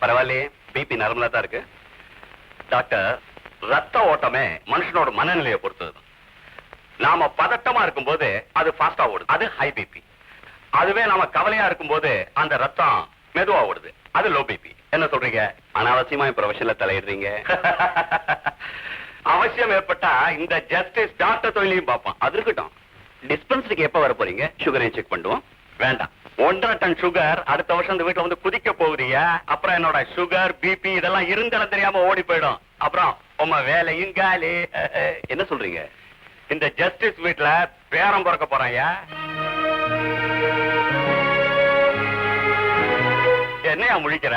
பரவாயில்லையே, பிபி நார்மலா தான் இருக்கு. டாக்டர், ரத்த ஓட்டமே மனுஷனோட மனநிலையை பொறுத்தது. நாம பதட்டமா இருக்கும் போது அது ஃபாஸ்டா ஓடுது, அது ஹை பிபி. அதுவே நாம கவலையா இருக்கும் போது அந்த ரத்தம் மெதுவா ஓடுது, அது லோ பிபி. என்ன சொல்றீங்க? அனாவசியமா ப்ரொஃபஷன்ல தலையிடுறீங்க. அவசியம் ஏற்பட்டா இந்த ஜஸ்டிஸ் டாக்டர் தொழிலையும் பார்ப்பான். அது இருக்கட்டும், டிஸ்பென்சரிக்கு எப்ப வர போறீங்க? சுகரையும் செக் பண்ணுவோம். வேண்டாம், 1.5 டன் சுகர் அடுத்த வருஷம் இந்த வீட்டுல வந்து குதிக்க போகுறீங்க. அப்புறம் என்னோட சுகர் பிபி இதெல்லாம் இருந்தெல்லாம் தெரியாம ஓடி போயிடும். அப்புறம் உங்க வேலையும் காலி. என்ன சொல்றீங்க? இந்த ஜஸ்டிஸ் வீட்டுல பேரம் பிறக்க போறாயா? என்னையா முழிக்கிற?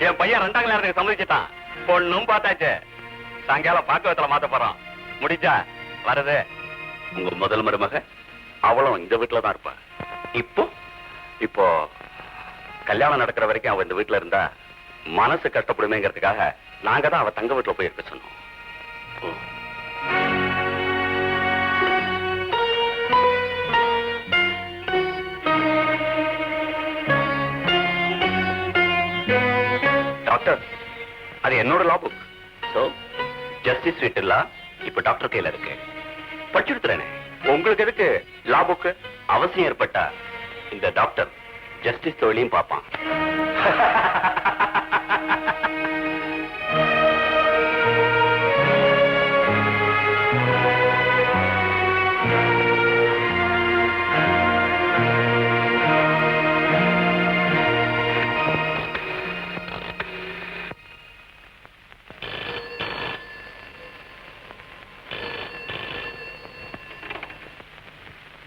என் பையன் 2ஆம் கல்யாணத்துக்கு சம்மதிச்சுட்டான். பொண்ணும் பார்த்தாச்சு. சாயங்காலம் பாக்கவத்துல மாத்த போறான். முடிச்சா வருது. உங்க முதல் மருமக அவளும் இந்த வீட்டுல தான் இருப்பா. இப்போ கல்யாணம் நடக்கிற வரைக்கும் அவ இந்த வீட்டுல இருந்தா மனசு கஷ்டப்படுமேங்கிறதுக்காக நாங்க தான் அவ தங்க வீட்டுல போய் இருக்க சொன்னோம். டாக்டர், அது என்னோட லா புக். சோ ஜஸ்டிஸ் ஸ்வீட் இல்ல இப்ப டாக்டர் கையில இருக்கு. படிச்சுடுத்துறேனே. உங்களுக்கு எதுக்கு லா புக்? அவசியம் ஏற்பட்டா இந்த டாக்டர் ஜஸ்டிஸ் தொழிலையும் பார்ப்பான்.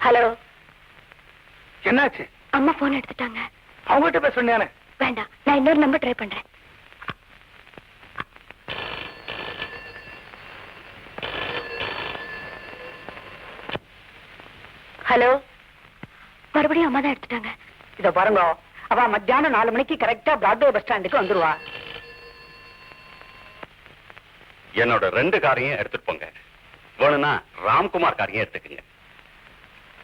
ஹலோ, என்னாச்சு? அம்மா போன் எடுத்துட்டாங்க. அவங்ககிட்ட பேச சொன்னேனே. வேண்டாம், நான் இன்னொரு நம்பர் ட்ரை பண்றேன். ஹலோ, மறுபடியும் அம்மா தான் எடுத்துட்டாங்க. இத பாருங்க, அவ மத்தியானம் 4 மணிக்கு கரெக்டா பிராட்வே பஸ் ஸ்டாண்டுக்கு வந்துருவா. என்னோட 2 காரையும் எடுத்துட்டு போங்க. வேணும்னா ராம்குமார் காரையும் எடுத்துக்கங்க.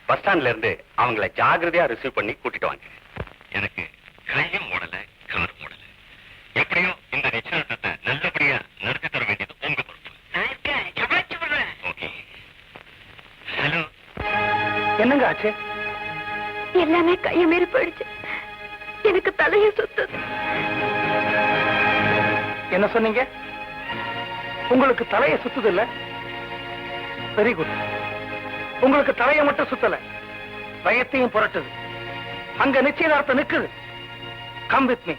பஸ் ஸ்டாண்ட்ல இருந்து அவங்களை ஜாகிரதையா ரிசீவ் பண்ணி கூட்டிட்டு வாங்க. எனக்கு கையும் ஓடல, கார் ஓடல. எப்படியோ இந்த நிச்சயத்தை நல்லபடியா நடத்தி தர வேண்டியது உங்க பொறுப்பு. ஓகே. ஹலோ, என்னங்க ஆச்சு? எல்லாமே கையை மீறி போயிடுச்சு. எனக்கு தலையை சுத்துது. என்ன சொன்னீங்க? உங்களுக்கு தலையை சுத்துது இல்ல? Very good. உங்களுக்கு தலையை மட்டும் சுத்தல, பயத்தையும் புரட்டுது. அங்க நிச்சயதார்த்தம் நிக்குது. Come with me.